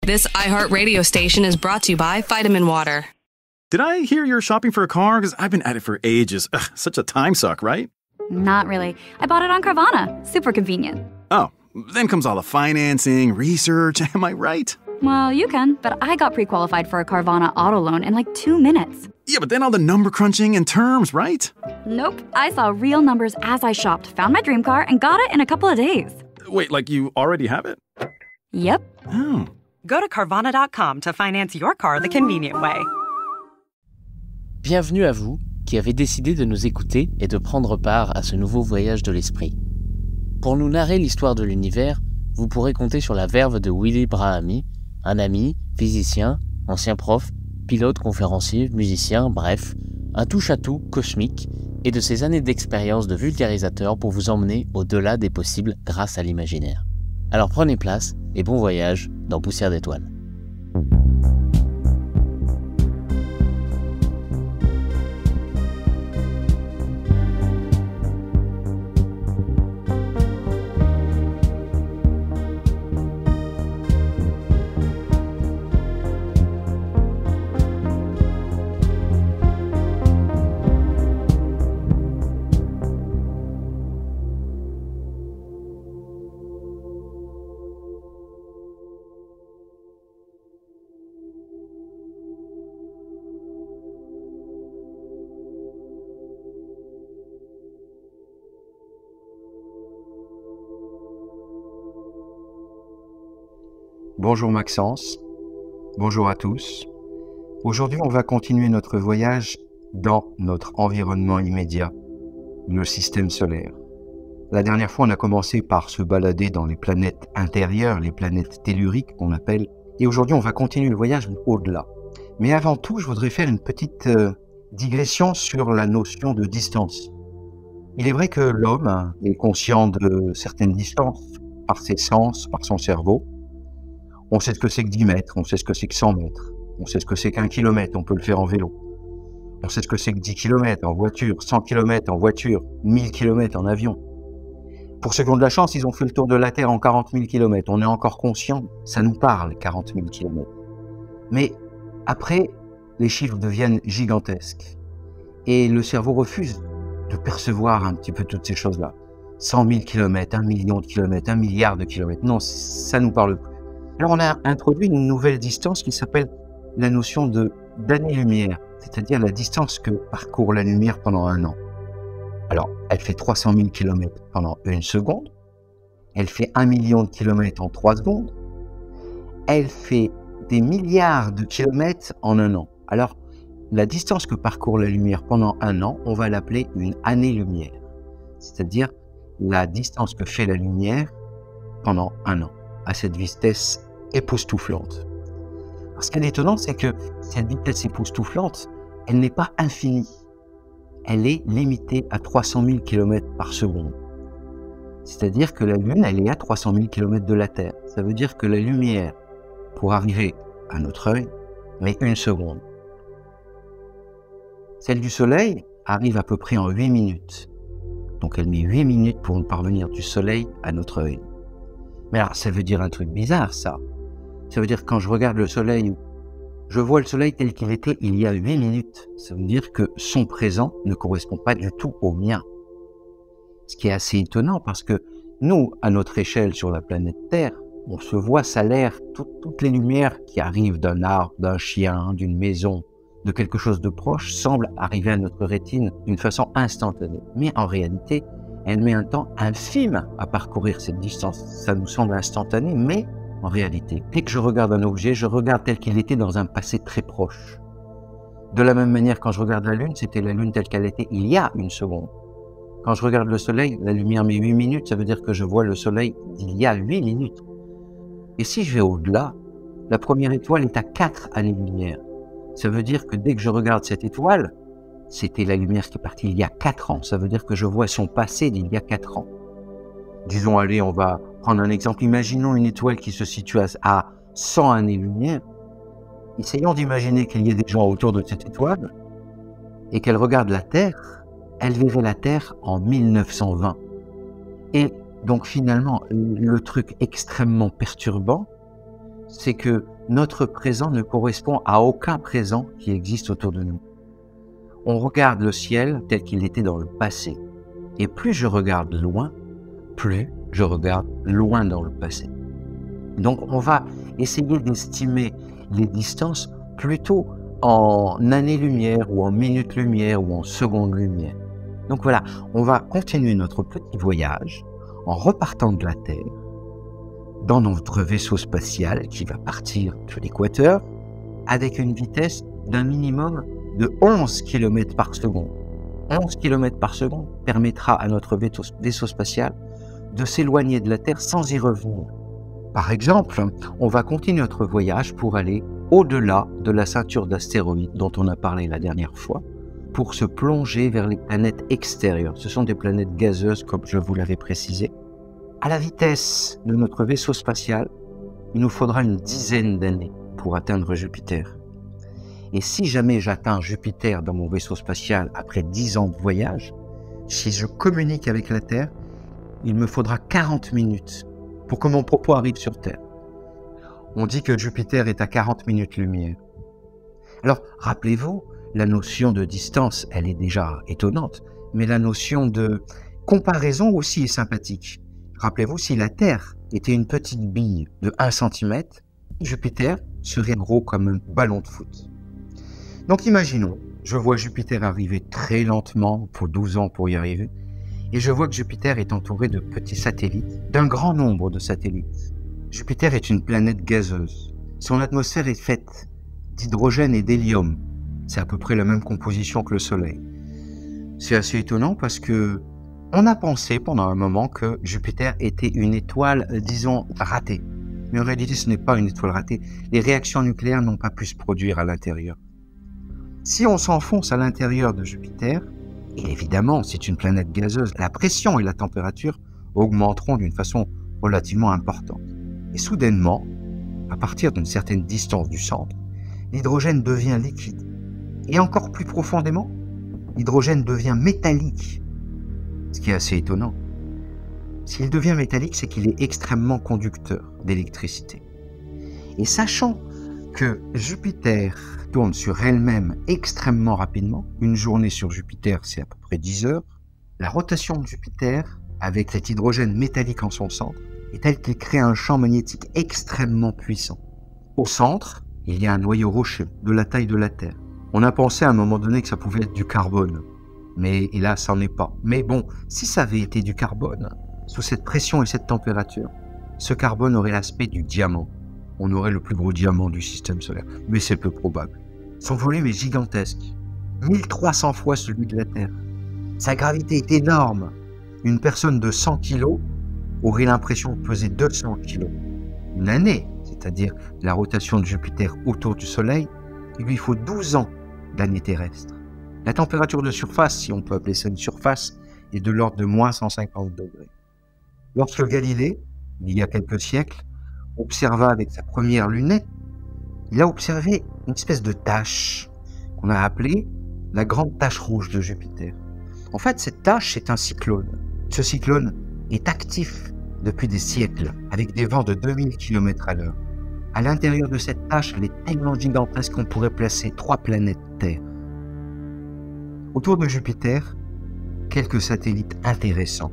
This iHeartRadio station is brought to you by Vitamin Water. Did I hear you're shopping for a car? Because I've been at it for ages. Ugh, such a time suck, right? Not really. I bought it on Carvana. Super convenient. Oh, then comes all the financing, research. Am I right? Well, you can, but I got pre-qualified for a Carvana auto loan in like 2 minutes. Yeah, but then all the number crunching and terms, right? Nope. I saw real numbers as I shopped, found my dream car, and got it in a couple of days. Wait, like you already have it? Yep. Oh. Go to Carvana.com to finance your car the convenient way. Bienvenue à vous qui avez décidé de nous écouter et de prendre part à ce nouveau voyage de l'esprit. Pour nous narrer l'histoire de l'univers, vous pourrez compter sur la verve de Willy Brahami, un ami, physicien, ancien prof, pilote, conférencier, musicien, bref, un touche-à-tout cosmique et de ses années d'expérience de vulgarisateur pour vous emmener au-delà des possibles grâce à l'imaginaire. Alors prenez place et bon voyage dans Poussière d'étoiles. Bonjour Maxence, bonjour à tous. Aujourd'hui, on va continuer notre voyage dans notre environnement immédiat, le système solaire. La dernière fois, on a commencé par se balader dans les planètes intérieures, les planètes telluriques qu'on appelle, et aujourd'hui, on va continuer le voyage au-delà. Mais avant tout, je voudrais faire une petite digression sur la notion de distance. Il est vrai que l'homme est conscient de certaines distances par ses sens, par son cerveau. On sait ce que c'est que 10 mètres, on sait ce que c'est que 100 mètres, on sait ce que c'est qu'1 kilomètre, on peut le faire en vélo. On sait ce que c'est que 10 kilomètres en voiture, 100 kilomètres en voiture, 1000 kilomètres en avion. Pour ceux qui ont de la chance, ils ont fait le tour de la Terre en 40 000 kilomètres. On est encore conscient, ça nous parle, 40 000 kilomètres. Mais après, les chiffres deviennent gigantesques. Et le cerveau refuse de percevoir un petit peu toutes ces choses-là. 100 000 kilomètres, 1 million de kilomètres, 1 milliard de kilomètres. Non, ça nous parle plus. Alors on a introduit une nouvelle distance qui s'appelle la notion d'année-lumière, c'est-à-dire la distance que parcourt la lumière pendant un an. Alors, elle fait 300 000 km pendant 1 seconde, elle fait 1 million de kilomètres en 3 secondes, elle fait des milliards de kilomètres en un an. Alors, la distance que parcourt la lumière pendant un an, on va l'appeler une année-lumière, c'est-à-dire la distance que fait la lumière pendant un an, à cette vitesse époustouflante. Alors, ce qui est étonnant, c'est que cette vitesse époustouflante, elle n'est pas infinie. Elle est limitée à 300 000 km par seconde. C'est-à-dire que la Lune, elle est à 300 000 km de la Terre. Ça veut dire que la lumière, pour arriver à notre œil, met 1 seconde. Celle du Soleil arrive à peu près en 8 minutes. Donc elle met 8 minutes pour nous parvenir du Soleil à notre œil. Mais alors, ça veut dire un truc bizarre, ça. Ça veut dire que quand je regarde le Soleil, je vois le Soleil tel qu'il était il y a 8 minutes. Ça veut dire que son présent ne correspond pas du tout au mien. Ce qui est assez étonnant parce que nous, à notre échelle sur la planète Terre, on se voit, ça a l'air, toutes les lumières qui arrivent d'un arbre, d'un chien, d'une maison, de quelque chose de proche, semblent arriver à notre rétine d'une façon instantanée. Mais en réalité, elle met un temps infime à parcourir cette distance. Ça nous semble instantané, mais en réalité, dès que je regarde un objet, je regarde tel qu'il était dans un passé très proche. De la même manière, quand je regarde la Lune, c'était la Lune telle qu'elle était il y a 1 seconde. Quand je regarde le Soleil, la lumière met 8 minutes, ça veut dire que je vois le Soleil d'il y a 8 minutes. Et si je vais au-delà, la première étoile est à 4 années-lumière. Ça veut dire que dès que je regarde cette étoile, c'était la lumière qui est partie il y a 4 ans. Ça veut dire que je vois son passé d'il y a 4 ans. Disons, allez, on va prendre un exemple. Imaginons une étoile qui se situe à 100 années-lumière. Essayons d'imaginer qu'il y ait des gens autour de cette étoile et qu'elle regarde la Terre. Elle verrait la Terre en 1920. Et donc finalement, le truc extrêmement perturbant, c'est que notre présent ne correspond à aucun présent qui existe autour de nous. On regarde le ciel tel qu'il était dans le passé. Et plus je regarde loin, plus je regarde loin dans le passé. Donc on va essayer d'estimer les distances plutôt en années-lumière ou en minutes-lumière ou en secondes-lumière. Donc voilà, on va continuer notre petit voyage en repartant de la Terre dans notre vaisseau spatial qui va partir de l'équateur avec une vitesse d'un minimum de 11 km par seconde. 11 km par seconde permettra à notre vaisseau spatial de s'éloigner de la Terre sans y revenir. Par exemple, on va continuer notre voyage pour aller au-delà de la ceinture d'astéroïdes dont on a parlé la dernière fois, pour se plonger vers les planètes extérieures. Ce sont des planètes gazeuses, comme je vous l'avais précisé. À la vitesse de notre vaisseau spatial, il nous faudra une dizaine d'années pour atteindre Jupiter. Et si jamais j'atteins Jupiter dans mon vaisseau spatial après 10 ans de voyage, si je communique avec la Terre, il me faudra 40 minutes pour que mon propos arrive sur Terre. On dit que Jupiter est à 40 minutes-lumière. Alors, rappelez-vous, la notion de distance, elle est déjà étonnante, mais la notion de comparaison aussi est sympathique. Rappelez-vous, si la Terre était une petite bille de 1 cm, Jupiter serait gros comme un ballon de foot. Donc imaginons, je vois Jupiter arriver très lentement, pour 12 ans pour y arriver, et je vois que Jupiter est entouré de petits satellites, d'un grand nombre de satellites. Jupiter est une planète gazeuse. Son atmosphère est faite d'hydrogène et d'hélium. C'est à peu près la même composition que le Soleil. C'est assez étonnant parce que on a pensé pendant un moment que Jupiter était une étoile, disons, ratée. Mais en réalité, ce n'est pas une étoile ratée. Les réactions nucléaires n'ont pas pu se produire à l'intérieur. Si on s'enfonce à l'intérieur de Jupiter, et évidemment, c'est une planète gazeuse, la pression et la température augmenteront d'une façon relativement importante. Et soudainement, à partir d'une certaine distance du centre, l'hydrogène devient liquide. Et encore plus profondément, l'hydrogène devient métallique. Ce qui est assez étonnant. S'il devient métallique, c'est qu'il est extrêmement conducteur d'électricité. Et sachant que Jupiter tourne sur elle-même extrêmement rapidement, une journée sur Jupiter, c'est à peu près 10 heures, la rotation de Jupiter, avec cet hydrogène métallique en son centre, est telle qu'il crée un champ magnétique extrêmement puissant. Au centre, il y a un noyau rocheux de la taille de la Terre. On a pensé à un moment donné que ça pouvait être du carbone, mais hélas, ça n'en est pas. Mais bon, si ça avait été du carbone, sous cette pression et cette température, ce carbone aurait l'aspect du diamant. On aurait le plus gros diamant du système solaire, mais c'est peu probable. Son volume est gigantesque, 1300 fois celui de la Terre. Sa gravité est énorme. Une personne de 100 kg aurait l'impression de peser 200 kg. Une année, c'est-à-dire la rotation de Jupiter autour du Soleil, il lui faut 12 ans d'année terrestre. La température de surface, si on peut appeler ça une surface, est de l'ordre de moins 150 degrés. Lorsque Galilée, il y a quelques siècles, observa avec sa première lunette, il a observé une espèce de tache qu'on a appelée la grande tache rouge de Jupiter. En fait, cette tache est un cyclone. Ce cyclone est actif depuis des siècles, avec des vents de 2000 km/h. À l'intérieur de cette tache, elle est tellement gigantesque qu'on pourrait placer 3 planètes Terre. Autour de Jupiter, quelques satellites intéressants.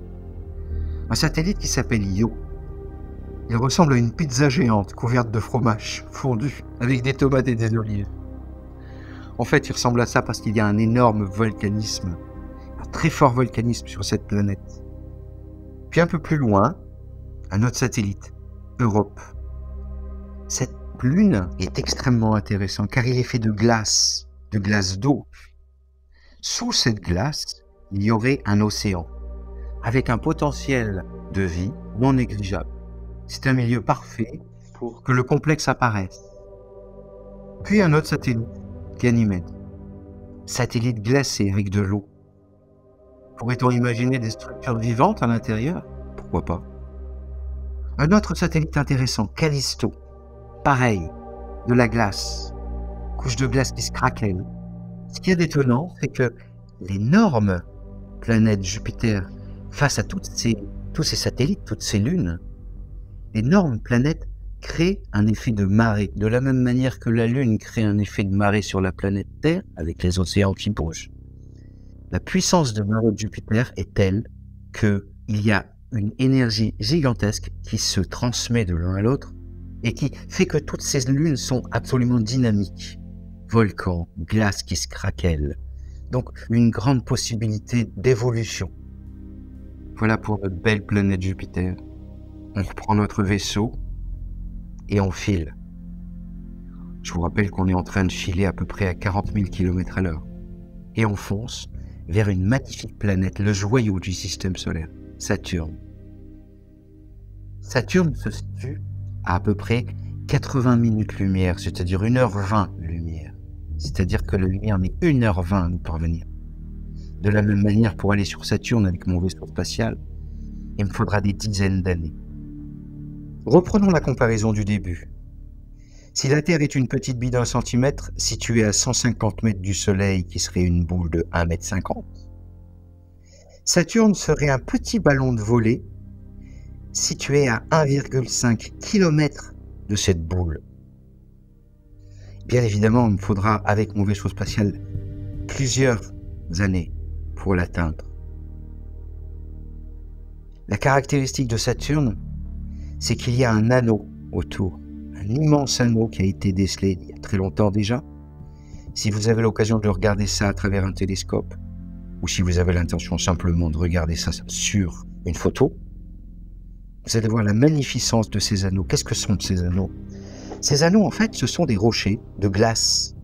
Un satellite qui s'appelle Io. Il ressemble à une pizza géante couverte de fromage fondu avec des tomates et des olives. En fait, il ressemble à ça parce qu'il y a un énorme volcanisme, un très fort volcanisme sur cette planète. Puis un peu plus loin, un autre satellite, Europe. Cette lune est extrêmement intéressante car il est fait de glace d'eau. Sous cette glace, il y aurait un océan, avec un potentiel de vie non négligeable. C'est un milieu parfait pour que le complexe apparaisse. Puis un autre satellite, Ganymède. Satellite glacé avec de l'eau. Pourrait-on imaginer des structures vivantes à l'intérieur? Pourquoi pas? Un autre satellite intéressant, Callisto. Pareil, de la glace. Couche de glace qui se craquelle. Ce qui est étonnant, c'est que l'énorme planète Jupiter, face à tous ces satellites, toutes ces lunes, l'énorme planète crée un effet de marée, de la même manière que la Lune crée un effet de marée sur la planète Terre, avec les océans qui bougent. La puissance de marée de Jupiter est telle qu'il y a une énergie gigantesque qui se transmet de l'un à l'autre et qui fait que toutes ces lunes sont absolument dynamiques. Volcans, glaces qui se craquellent. Donc une grande possibilité d'évolution. Voilà pour notre belle planète Jupiter. On reprend notre vaisseau et on file. Je vous rappelle qu'on est en train de filer à peu près à 40 000 km/h. Et on fonce vers une magnifique planète, le joyau du système solaire, Saturne. Saturne se situe à peu près 80 minutes-lumière, c'est-à-dire 1h20 lumière. C'est-à-dire que la lumière met 1h20 à nous parvenir. De la même manière, pour aller sur Saturne avec mon vaisseau spatial, il me faudra des dizaines d'années. Reprenons la comparaison du début. Si la Terre est une petite bille d'1 centimètre située à 150 mètres du Soleil, qui serait une boule de 1,50 m, Saturne serait un petit ballon de volée situé à 1,5 km de cette boule. Bien évidemment, il me faudra, avec mon vaisseau spatial, plusieurs années pour l'atteindre. La caractéristique de Saturne, c'est qu'il y a un anneau autour, un immense anneau qui a été décelé il y a très longtemps déjà. Si vous avez l'occasion de regarder ça à travers un télescope, ou si vous avez l'intention simplement de regarder ça sur une photo, vous allez voir la magnificence de ces anneaux. Qu'est-ce que sont ces anneaux? Ces anneaux, en fait, ce sont des rochers de glace,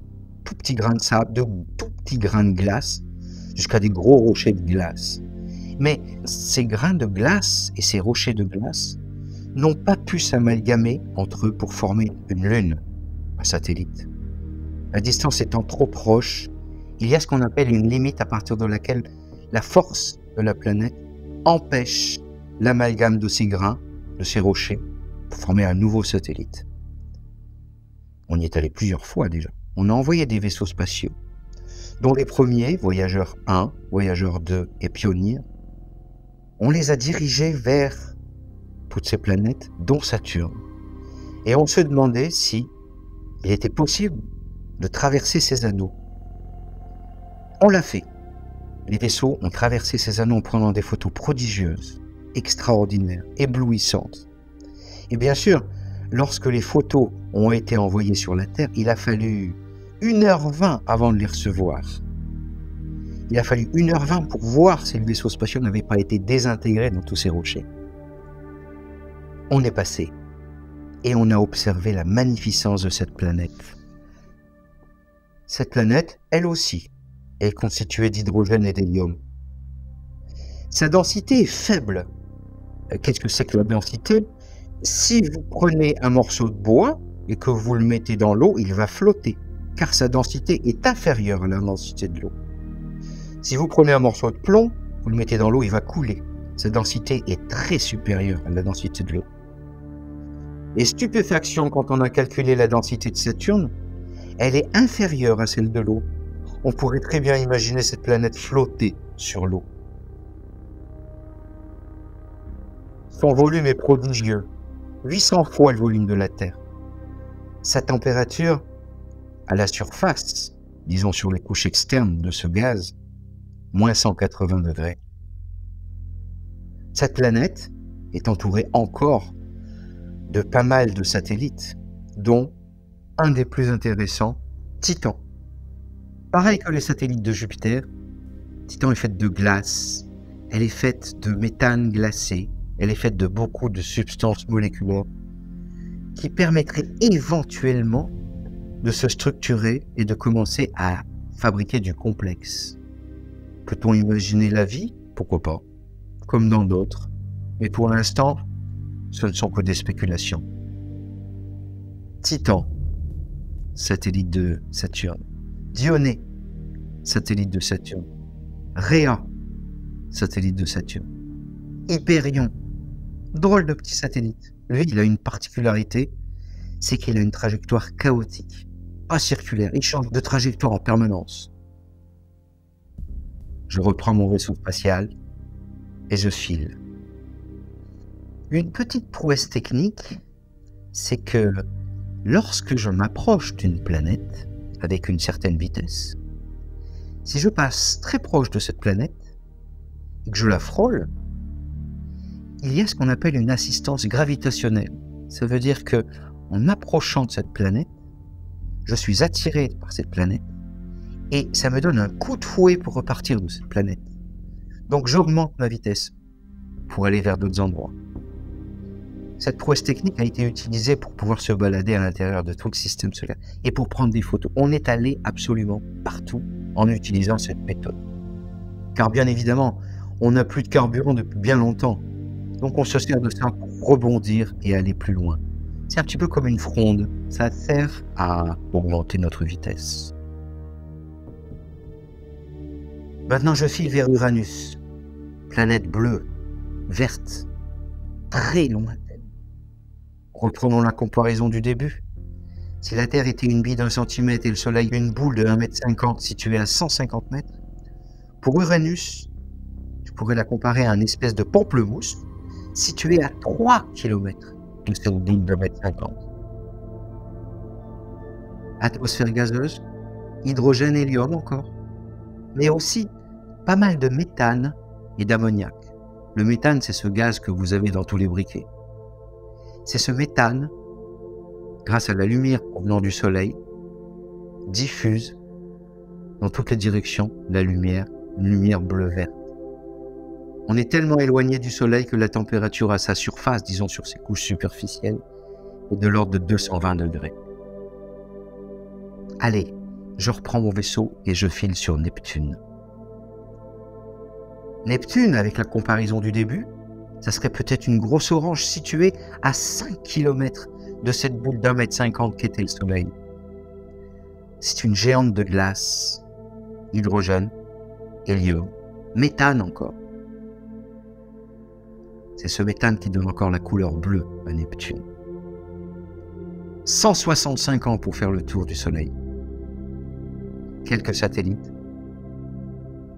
tout petits grains de sable, de tout petits grains de glace, jusqu'à des gros rochers de glace. Mais ces grains de glace et ces rochers de glace n'ont pas pu s'amalgamer entre eux pour former une lune, un satellite. La distance étant trop proche, il y a ce qu'on appelle une limite à partir de laquelle la force de la planète empêche l'amalgame de ces grains, de ces rochers, pour former un nouveau satellite. On y est allé plusieurs fois déjà. On a envoyé des vaisseaux spatiaux, dont les premiers, Voyageur 1, Voyageur 2 et Pioneer, on les a dirigés vers toutes ces planètes, dont Saturne. Et on se demandait si il était possible de traverser ces anneaux. On l'a fait. Les vaisseaux ont traversé ces anneaux en prenant des photos prodigieuses, extraordinaires, éblouissantes. Et bien sûr, lorsque les photos ont été envoyées sur la Terre, il a fallu 1h20 avant de les recevoir. Il a fallu 1h20 pour voir si le vaisseau spatial n'avait pas été désintégré dans tous ces rochers. On est passé et on a observé la magnificence de cette planète. Cette planète, elle aussi, est constituée d'hydrogène et d'hélium. Sa densité est faible. Qu'est-ce que c'est que la densité? Si vous prenez un morceau de bois et que vous le mettez dans l'eau, il va flotter, car sa densité est inférieure à la densité de l'eau. Si vous prenez un morceau de plomb, vous le mettez dans l'eau, il va couler. Sa densité est très supérieure à la densité de l'eau. Et stupéfaction, quand on a calculé la densité de Saturne, elle est inférieure à celle de l'eau. On pourrait très bien imaginer cette planète flotter sur l'eau. Son volume est prodigieux, 800 fois le volume de la Terre. Sa température, à la surface, disons sur les couches externes de ce gaz, moins 180 degrés. Cette planète est entourée encore de pas mal de satellites, dont un des plus intéressants, Titan. Pareil que les satellites de Jupiter, Titan est faite de glace, elle est faite de méthane glacé, elle est faite de beaucoup de substances moléculaires qui permettraient éventuellement de se structurer et de commencer à fabriquer du complexe. Peut-on imaginer la vie? Pourquoi pas, comme dans d'autres. Mais pour l'instant, ce ne sont que des spéculations. Titan, satellite de Saturne. Dionée, satellite de Saturne. Rhea, satellite de Saturne. Hyperion, drôle de petit satellite. Lui, il a une particularité, c'est qu'il a une trajectoire chaotique, pas circulaire. Il change de trajectoire en permanence. Je reprends mon vaisseau spatial et je file. Une petite prouesse technique, c'est que lorsque je m'approche d'une planète avec une certaine vitesse, si je passe très proche de cette planète et que je la frôle, il y a ce qu'on appelle une assistance gravitationnelle. Ça veut dire que en approchant de cette planète, je suis attiré par cette planète et ça me donne un coup de fouet pour repartir de cette planète. Donc j'augmente ma vitesse pour aller vers d'autres endroits. Cette prouesse technique a été utilisée pour pouvoir se balader à l'intérieur de tout le système solaire et pour prendre des photos. On est allé absolument partout en utilisant cette méthode. Car bien évidemment, on n'a plus de carburant depuis bien longtemps. Donc on se sert de ça pour rebondir et aller plus loin. C'est un petit peu comme une fronde. Ça sert à augmenter notre vitesse. Maintenant, je file vers Uranus. Planète bleue, verte, très lointaine. Reprenons la comparaison du début. Si la Terre était une bille d'1 centimètre et le Soleil une boule de 1,50 m située à 150 mètres, pour Uranus, je pourrais la comparer à une espèce de pamplemousse situé à 3 km de cette boule de 1,50 m. Atmosphère gazeuse, hydrogène, hélium encore, mais aussi pas mal de méthane et d'ammoniac. Le méthane, c'est ce gaz que vous avez dans tous les briquets. C'est ce méthane, grâce à la lumière provenant du Soleil, diffuse dans toutes les directions la lumière, une lumière bleu-verte. On est tellement éloigné du Soleil que la température à sa surface, disons sur ses couches superficielles, est de l'ordre de 220 degrés. Allez, je reprends mon vaisseau et je file sur Neptune. Neptune, avec la comparaison du début, ça serait peut-être une grosse orange située à 5 km de cette boule d'1,50 m qu'était le Soleil. C'est une géante de glace, hydrogène, hélium, méthane encore. C'est ce méthane qui donne encore la couleur bleue à Neptune. 165 ans pour faire le tour du Soleil. Quelques satellites.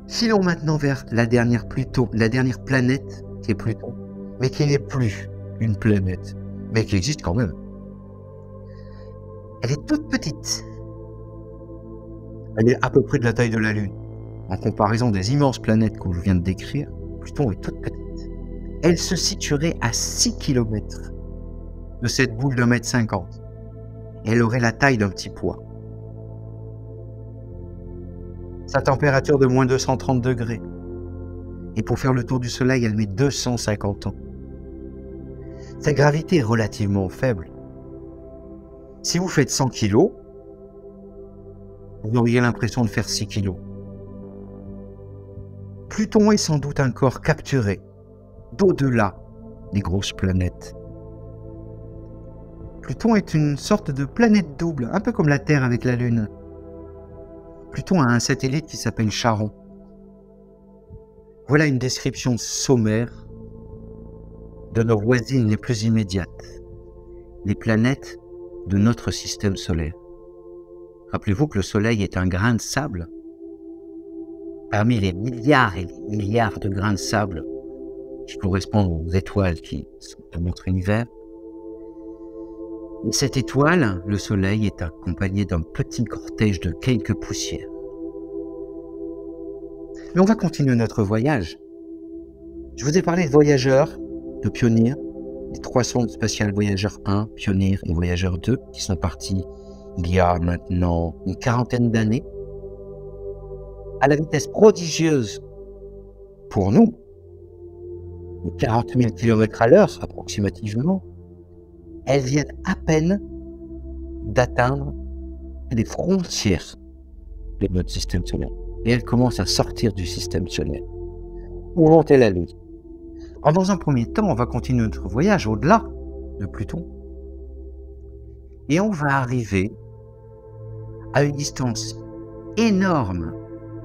Filons maintenant vers la dernière planète qui est Pluton, mais qui n'est plus une planète, mais qui existe quand même. Elle est toute petite. Elle est à peu près de la taille de la Lune. En comparaison des immenses planètes que je viens de décrire, Pluton est toute petite. Elle se situerait à 6 km de cette boule d'1,50 m. Elle aurait la taille d'un petit pois. Sa température de moins 230 degrés. Et pour faire le tour du Soleil, elle met 250 ans. Sa gravité est relativement faible. Si vous faites 100 kg, vous auriez l'impression de faire 6 kg. Pluton est sans doute un corps capturé d'au-delà des grosses planètes. Pluton est une sorte de planète double, un peu comme la Terre avec la Lune. Pluton a un satellite qui s'appelle Charon. Voilà une description sommaire de nos voisines les plus immédiates, les planètes de notre système solaire. Rappelez-vous que le Soleil est un grain de sable. Parmi les milliards et les milliards de grains de sable qui correspondent aux étoiles qui sont dans notre univers, et cette étoile, le Soleil, est accompagné d'un petit cortège de quelques poussières. Mais on va continuer notre voyage. Je vous ai parlé de voyageurs, de Pioneer, les 3 sondes spatiales Voyageur 1, Pioneer et Voyageur 2, qui sont partis il y a maintenant une quarantaine d'années, à la vitesse prodigieuse pour nous, de 40 000 km à l'heure approximativement. Elles viennent à peine d'atteindre les frontières de notre système solaire. Et elles commencent à sortir du système solaire. Où vont-elles aller ? Alors, dans un premier temps, on va continuer notre voyage au-delà de Pluton. Et on va arriver à une distance énorme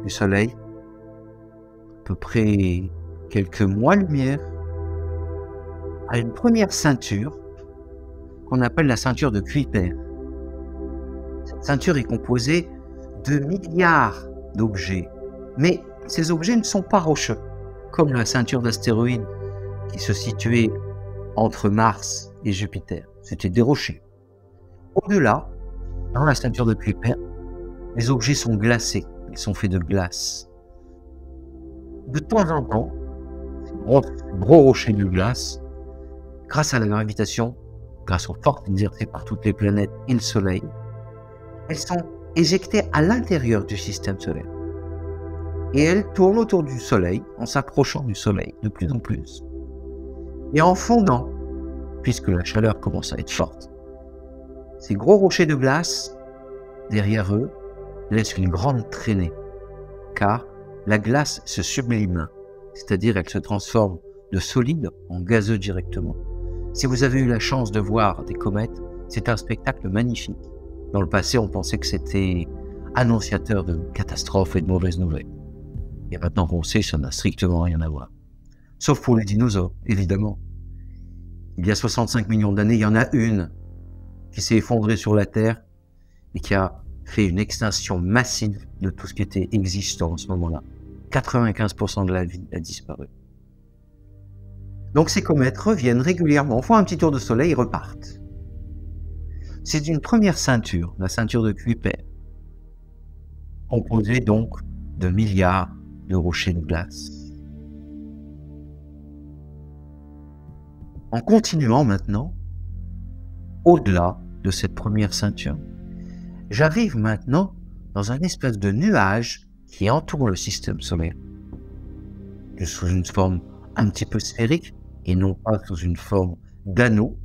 du Soleil, à peu près quelques mois-lumière, à une première ceinture qu'on appelle la ceinture de Kuiper. Cette ceinture est composée de milliards d'objets, mais ces objets ne sont pas rocheux, comme la ceinture d'astéroïdes qui se situait entre Mars et Jupiter. c'était des rochers. Au-delà, dans la ceinture de Kuiper, les objets sont glacés, ils sont faits de glace. De temps en temps, ces gros rochers de glace, grâce à la gravitation, grâce aux forces exercées par toutes les planètes et le Soleil, elles sont éjectées à l'intérieur du système solaire. Et elles tournent autour du Soleil, en s'approchant du Soleil de plus en plus. Et en fondant, puisque la chaleur commence à être forte, ces gros rochers de glace, derrière eux, laissent une grande traînée, car la glace se sublime, c'est-à-dire elle se transforme de solide en gazeux directement. Si vous avez eu la chance de voir des comètes, c'est un spectacle magnifique. Dans le passé, on pensait que c'était annonciateur de catastrophes et de mauvaises nouvelles. Et maintenant qu'on sait, ça n'a strictement rien à voir. Sauf pour les dinosaures, évidemment. Il y a 65 millions d'années, il y en a une qui s'est effondrée sur la Terre et qui a fait une extinction massive de tout ce qui était existant à ce moment-là. 95% de la vie a disparu. Donc ces comètes reviennent régulièrement, font un petit tour de soleil et repartent. C'est une première ceinture, la ceinture de Kuiper, composée donc de milliards de rochers de glace. En continuant maintenant, au-delà de cette première ceinture, j'arrive maintenant dans un espèce de nuage qui entoure le système solaire, sous une forme un petit peu sphérique et non pas sous une forme d'anneau.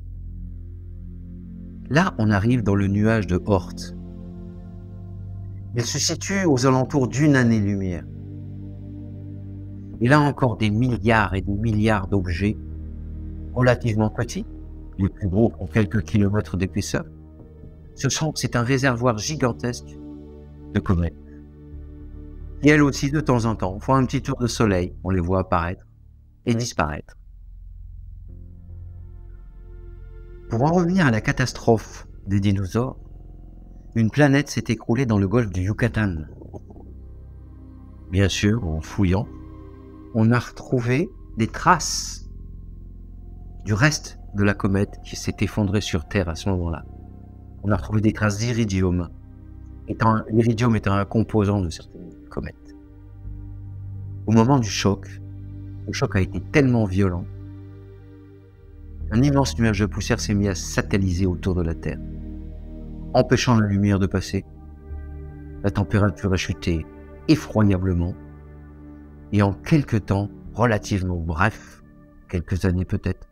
Là, on arrive dans le nuage de Oort. Il se situe aux alentours d'une année-lumière. Et là encore des milliards et des milliards d'objets relativement petits, les plus gros ont quelques kilomètres d'épaisseur. C'est un réservoir gigantesque de comètes. Et elles aussi, de temps en temps, font un petit tour de soleil, on les voit apparaître et disparaître. Pour en revenir à la catastrophe des dinosaures, une planète s'est écroulée dans le golfe du Yucatan. Bien sûr, en fouillant, on a retrouvé des traces du reste de la comète qui s'est effondrée sur Terre à ce moment-là. On a retrouvé des traces d'iridium, l'iridium étant un composant de certaines comètes. Au moment du choc, le choc a été tellement violent, un immense nuage de poussière s'est mis à satelliser autour de la Terre, empêchant la lumière de passer. La température a chuté effroyablement, et en quelques temps, relativement bref, quelques années peut-être,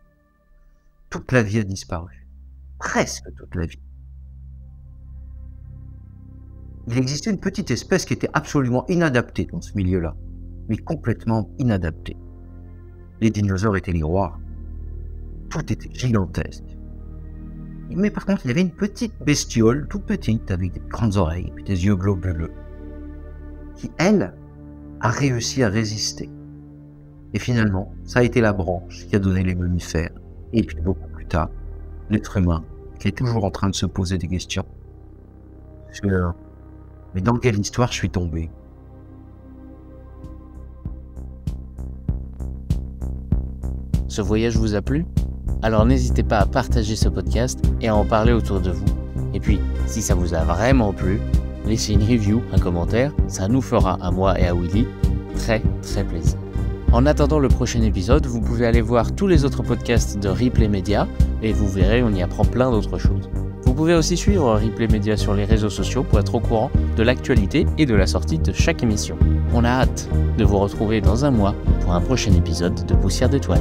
toute la vie a disparu. Presque toute la vie. Il existait une petite espèce qui était absolument inadaptée dans ce milieu-là, mais complètement inadaptée. Les dinosaures étaient les rois. Tout était gigantesque. Mais par contre, il y avait une petite bestiole, toute petite, avec des grandes oreilles et des yeux globuleux, qui, elle, a réussi à résister. Et finalement, ça a été la branche qui a donné les mammifères, et puis beaucoup plus tard, l'être humain, qui est toujours en train de se poser des questions. Mais dans quelle histoire je suis tombé ? Ce voyage vous a plu ? Alors n'hésitez pas à partager ce podcast et à en parler autour de vous. Et puis, si ça vous a vraiment plu, laissez une review, un commentaire, ça nous fera, à moi et à Willy, très très plaisir. En attendant le prochain épisode, vous pouvez aller voir tous les autres podcasts de Replay Media et vous verrez, on y apprend plein d'autres choses. Vous pouvez aussi suivre Replay Media sur les réseaux sociaux pour être au courant de l'actualité et de la sortie de chaque émission. On a hâte de vous retrouver dans un mois pour un prochain épisode de Poussière d'étoiles.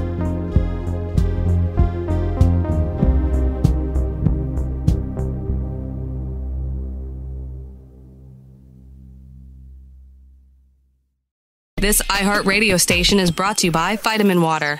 This iHeartRadio station is brought to you by Vitamin Water.